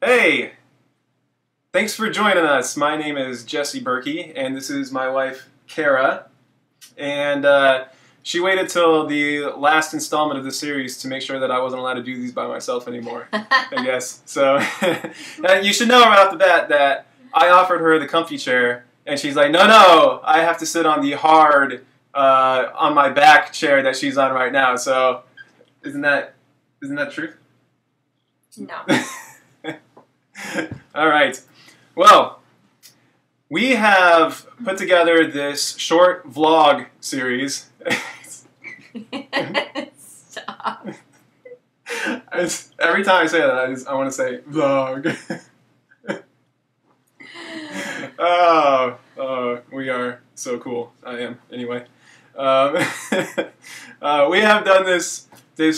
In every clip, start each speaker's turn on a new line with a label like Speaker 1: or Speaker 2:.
Speaker 1: Hey, thanks for joining us. My name is Jesse Berkey, and this is my wife, Kara. And she waited till the last installment of the series to make sure that I wasn't allowed to do these by myself anymore, I guess. So you should know right off the bat that I offered her the comfy chair, and she's like, no, I have to sit on the hard, on my back chair that she's on right now. So isn't that the truth?
Speaker 2: No.
Speaker 1: All right. Well, we have put together this short vlog series.
Speaker 2: Stop.
Speaker 1: Every time I say that, I want to say vlog. We are so cool. I am, anyway. We have done this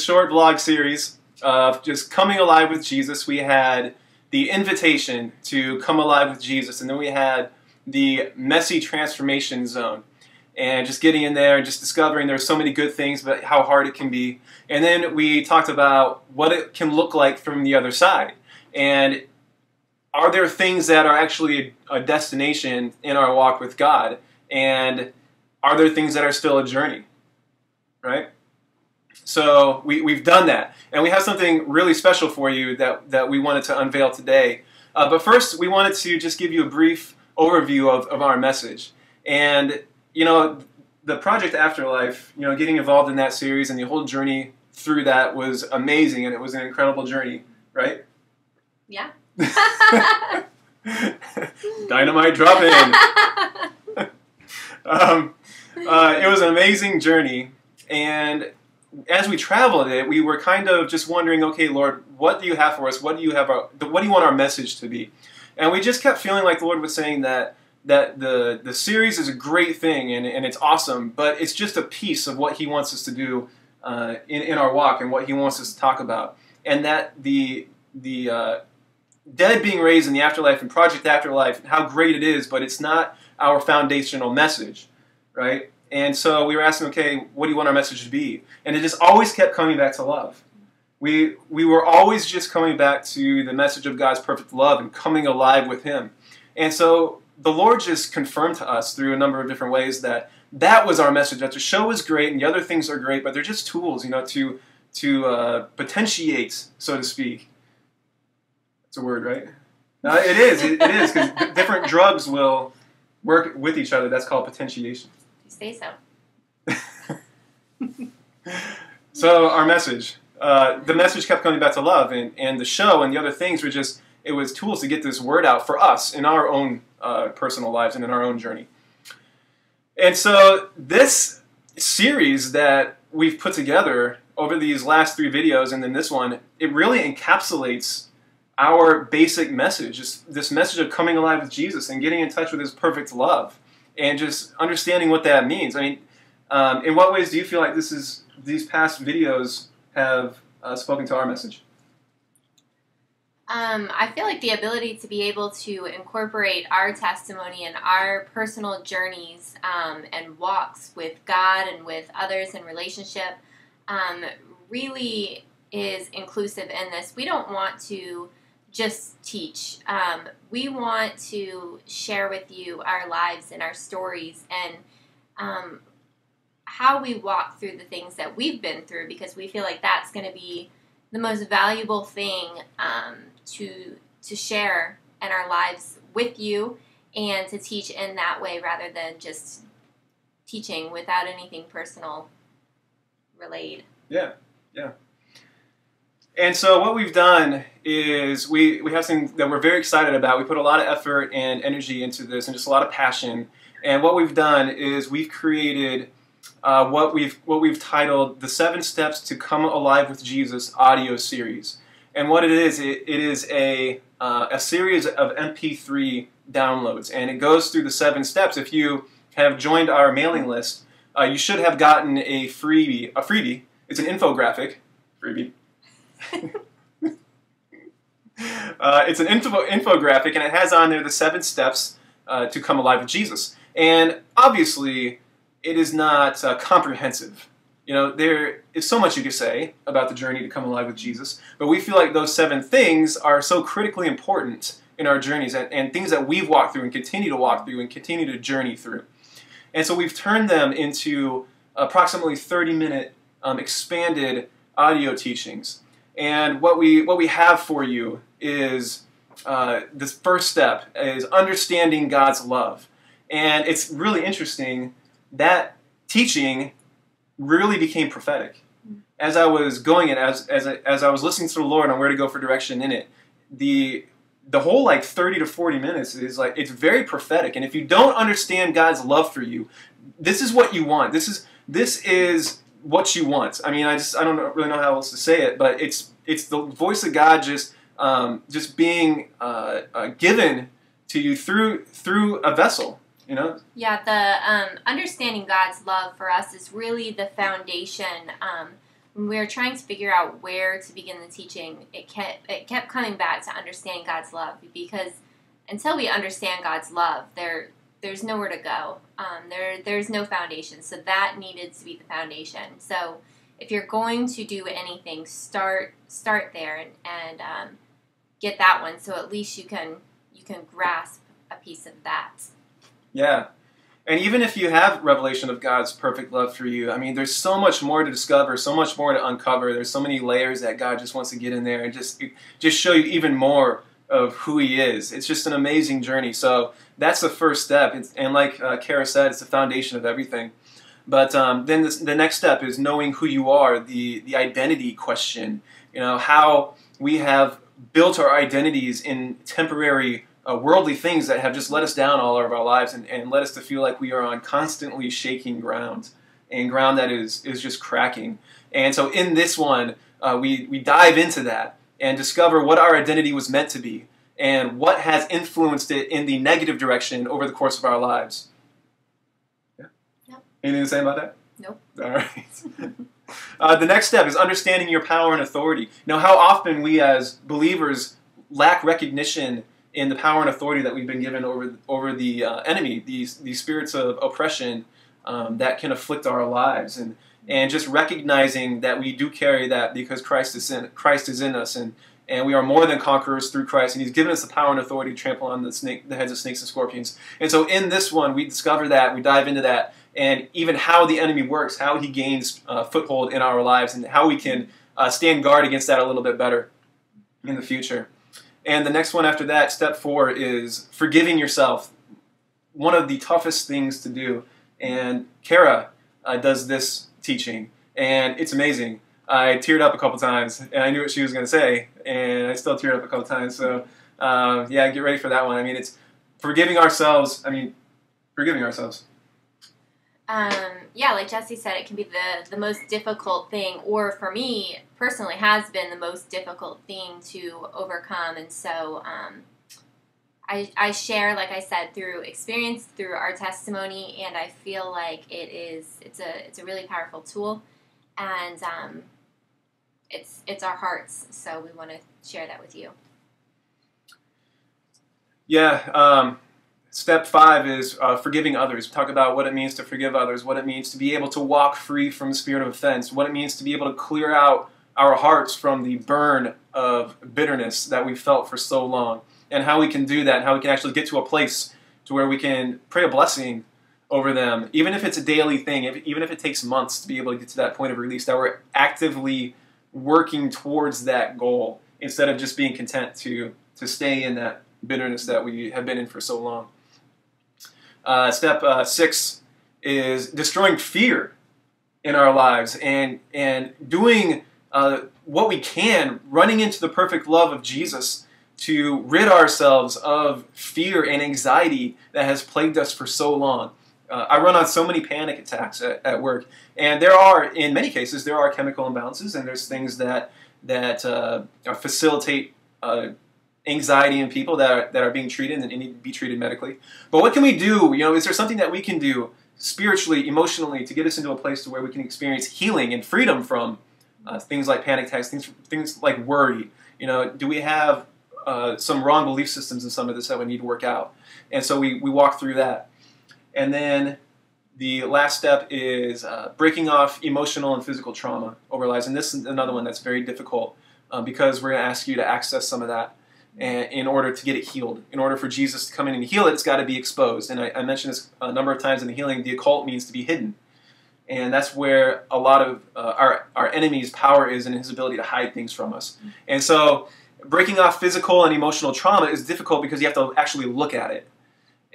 Speaker 1: short vlog series of just coming alive with Jesus. We had the invitation to come alive with Jesus, and then we had the messy transformation zone, and just getting in there and just discovering there's so many good things, but how hard it can be. And then we talked about what it can look like from the other side, and are there things that are actually a destination in our walk with God, and are there things that are still a journey, right? So we've done that, and we have something really special for you that we wanted to unveil today. But first, we wanted to just give you a brief overview of our message. And, you know, the Project Afterlife, you know, getting involved in that series and the whole journey through that was amazing, and it was an incredible journey, right?
Speaker 2: Yeah.
Speaker 1: Dynamite drop in. It was an amazing journey, and as we traveled it, we were kind of just wondering, okay, Lord, what do you have for us? What do you want our message to be? And we just kept feeling like the Lord was saying that the series is a great thing and it's awesome, but it's just a piece of what He wants us to do in our walk and what He wants us to talk about. And that the dead being raised in the afterlife and Project Afterlife, how great it is, but it's not our foundational message, right? And so we were asking, okay, what do you want our message to be? And it just always kept coming back to love. We were always just coming back to the message of God's perfect love and coming alive with Him. And so the Lord just confirmed to us through a number of different ways that was our message, that the show is great and the other things are great, but they're just tools, you know, to potentiate, so to speak. That's a word, right? It is, because different drugs will work with each other. That's called potentiation.
Speaker 2: Say so.
Speaker 1: So our message, the message kept coming back to love, and the show and the other things were just, it was tools to get this word out for us in our own personal lives and in our own journey. And so this series that we've put together over these last 3 videos and then this one, it really encapsulates our basic message, just this message of coming alive with Jesus and getting in touch with His perfect love. And just understanding what that means. I mean, in what ways do you feel like these past videos have spoken to our message?
Speaker 2: I feel like the ability to be able to incorporate our testimony and our personal journeys and walks with God and with others in relationship really is inclusive in this. We don't want to just teach. We want to share with you our lives and our stories and how we walk through the things that we've been through, because we feel like that's going to be the most valuable thing to share in our lives with you and to teach in that way rather than just teaching without anything personal relayed.
Speaker 1: Yeah. And so what we've done is we have something that we're very excited about. We put a lot of effort and energy into this and just a lot of passion. And what we've done is we've created what we've titled the 7 Steps to Come Alive with Jesus audio series. And what it is a series of MP3 downloads, and it goes through the 7 steps. If you have joined our mailing list, you should have gotten a freebie. It's an infographic freebie. It's an infographic, and it has on there the 7 steps to come alive with Jesus. And obviously, it is not comprehensive. there is so much you could say about the journey to come alive with Jesus, but we feel like those 7 things are so critically important in our journeys and things that we've walked through and continue to walk through and continue to journey through. And so we've turned them into approximately 30-minute expanded audio teachings. And what we have for you is this first step is understanding God's love. And it's really interesting that teaching really became prophetic. As I was going in, as I was listening to the Lord on where to go for direction in it, the whole 30 to 40 minutes is it's very prophetic. And if you don't understand God's love for you, this is what you want. This is what you want. I mean, I don't really know how else to say it, but it's the voice of God just being given to you through a vessel.
Speaker 2: Yeah, the understanding God's love for us is really the foundation. When we were trying to figure out where to begin the teaching, it kept coming back to understanding God's love, because until we understand God's love, there's nowhere to go. There's no foundation, so that needed to be the foundation. So if you're going to do anything, start there and get that one, so at least you can grasp a piece of that.
Speaker 1: Yeah. And even if you have revelation of God's perfect love for you, I mean, there's so much more to discover, so much more to uncover. There's so many layers that God just wants to get in there and just show you even more of who He is. It's just an amazing journey. So that's the first step. And like Kara said, it's the foundation of everything. But then the next step is knowing who you are, the identity question. How we have built our identities in temporary worldly things that have just let us down all of our lives and led us to feel like we are on constantly shaking ground, and ground that is just cracking. And so in this one, we dive into that and discover what our identity was meant to be and what has influenced it in the negative direction over the course of our lives. Yeah? Yep. Anything to say about that?
Speaker 2: Nope.
Speaker 1: All right. The next step is understanding your power and authority. How often we as believers lack recognition in the power and authority that we've been given over the enemy, these spirits of oppression that can afflict our lives, and just recognizing that we do carry that because Christ is in us, and we are more than conquerors through Christ, and He's given us the power and authority to trample on the heads of snakes and scorpions. And so in this one, we discover that, we dive into that, and even how the enemy works, how he gains foothold in our lives, and how we can stand guard against that a little bit better in the future. And the next one after that, step 4, is forgiving yourself. One of the toughest things to do. And Kara does this teaching, and it's amazing. I teared up a couple times, and I knew what she was going to say, and I still teared up a couple times. So, yeah, get ready for that one. I mean, it's forgiving ourselves.
Speaker 2: Yeah, like Jesse said, it can be the most difficult thing, or for me personally has been the most difficult thing to overcome. And so I share, like I said, through experience, through our testimony, and I feel like it's a really powerful tool, and it's our hearts, so we want to share that with you.
Speaker 1: Yeah. Step 5 is forgiving others. Talk about what it means to forgive others, what it means to be able to walk free from the spirit of offense, what it means to be able to clear out our hearts from the burn of bitterness that we've felt for so long, and how we can do that, and how we can actually get to a place to where we can pray a blessing over them, even if it's a daily thing, even if it takes months to be able to get to that point of release, that we're actively working towards that goal instead of just being content to stay in that bitterness that we have been in for so long. Step 6 is destroying fear in our lives and doing what we can, running into the perfect love of Jesus to rid ourselves of fear and anxiety that has plagued us for so long. I run on so many panic attacks at work, and in many cases, there are chemical imbalances, and there's things that facilitate anxiety in people that are being treated and need to be treated medically. But what can we do? Is there something that we can do spiritually, emotionally, to get us into a place to where we can experience healing and freedom from things like panic attacks, things like worry? Do we have some wrong belief systems in some of this that we need to work out? And so we walk through that. And then the last step is breaking off emotional and physical trauma over lives. And this is another one that's very difficult because we're going to ask you to access some of that and in order to get it healed. In order for Jesus to come in and heal it, it's got to be exposed. And I mentioned this a number of times in the healing. The occult means to be hidden. And that's where a lot of our enemy's power is in his ability to hide things from us. And so breaking off physical and emotional trauma is difficult because you have to actually look at it.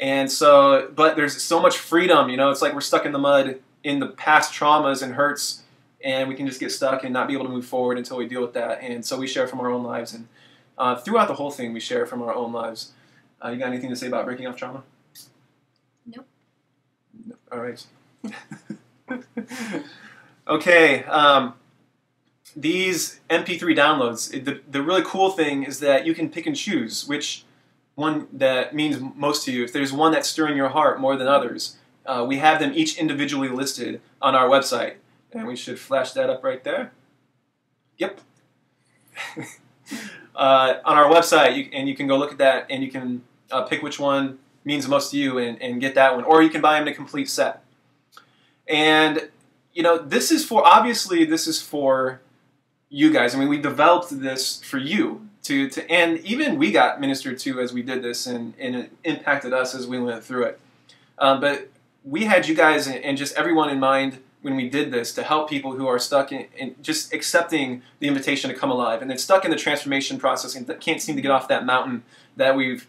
Speaker 1: And so, but there's so much freedom, you know, it's like we're stuck in the mud in the past traumas and hurts, and we can just get stuck and not be able to move forward until we deal with that. And so we share from our own lives, and throughout the whole thing we share from our own lives. You got anything to say about breaking off trauma?
Speaker 2: Nope.
Speaker 1: All right. Okay, these MP3 downloads, the really cool thing is that you can pick and choose which one that means most to you. If there's one that's stirring your heart more than others, we have them each individually listed on our website. And we should flash that up right there. Yep. On our website, you can go look at that, and you can pick which one means most to you and get that one. Or you can buy them in a complete set. And, you know, this is for you guys. I mean, we developed this for you. And even we got ministered to as we did this, and it impacted us as we went through it. But we had you guys and just everyone in mind when we did this to help people who are stuck in just accepting the invitation to come alive, and then stuck in the transformation process and can't seem to get off that mountain that we've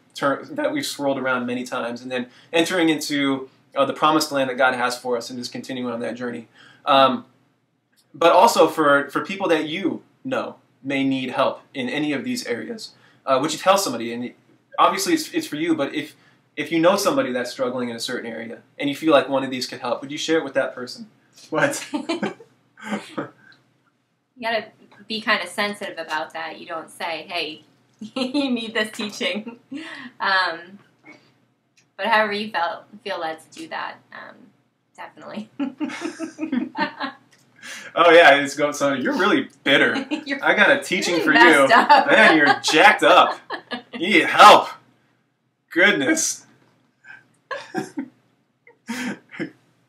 Speaker 1: swirled around many times, and then entering into the promised land that God has for us and just continuing on that journey. But also for people that you know may need help in any of these areas, would you tell somebody? And obviously it's for you, but if you know somebody that's struggling in a certain area and you feel like one of these could help, would you share it with that person? What?
Speaker 2: You gotta be kind of sensitive about that. You don't say, hey, you need this teaching. But however you feel led to do that, definitely.
Speaker 1: Oh yeah, it's going. So you're really bitter. I got a teaching
Speaker 2: really
Speaker 1: for you,
Speaker 2: up.
Speaker 1: Man. You're jacked up. You need help. Goodness.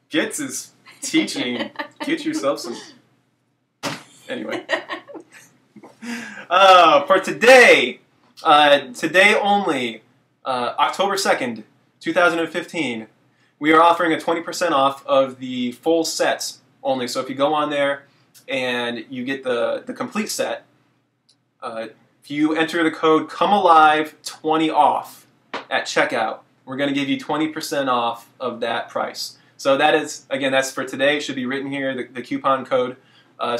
Speaker 1: Get this teaching. Get yourself some. Anyway. For today, today only, October 2nd, 2015, we are offering a 20% off of the full sets only. So if you go on there and you get the complete set, if you enter the code COMEALIVE20OFF at checkout, we're going to give you 20% off of that price. So that is, again, that's for today. It should be written here, the coupon code. Yeah,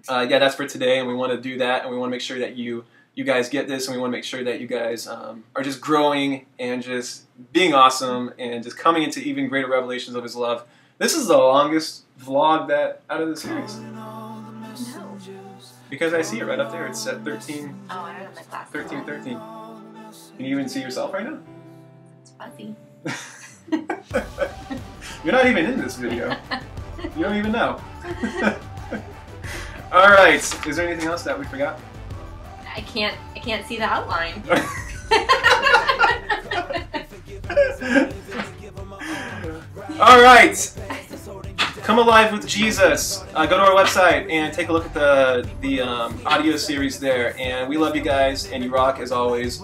Speaker 1: that's for today, and we want to do that, and we want to make sure that you guys get this, and we want to make sure that you guys are just growing and just being awesome and just coming into even greater revelations of His love. This is the longest vlog out of the series.
Speaker 2: No.
Speaker 1: Because I see it right up there. It's at 13.
Speaker 2: Oh, I don't have my glasses.
Speaker 1: 13. Can you even see yourself right now?
Speaker 2: It's fuzzy.
Speaker 1: You're not even in this video. You don't even know. All right. Is there anything else that we forgot?
Speaker 2: I can't see the outline.
Speaker 1: All right. Come alive with Jesus. Go to our website and take a look at the audio series there. And we love you guys, and you rock as always.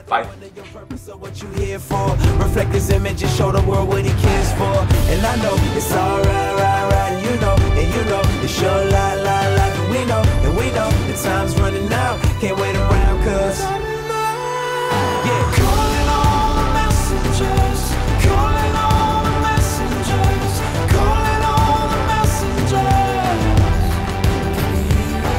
Speaker 1: Bye.
Speaker 3: So what you here for? Reflect His image and show the world what He cares for. And I know it's alright, right, and you know, it's your la, and we know, the time.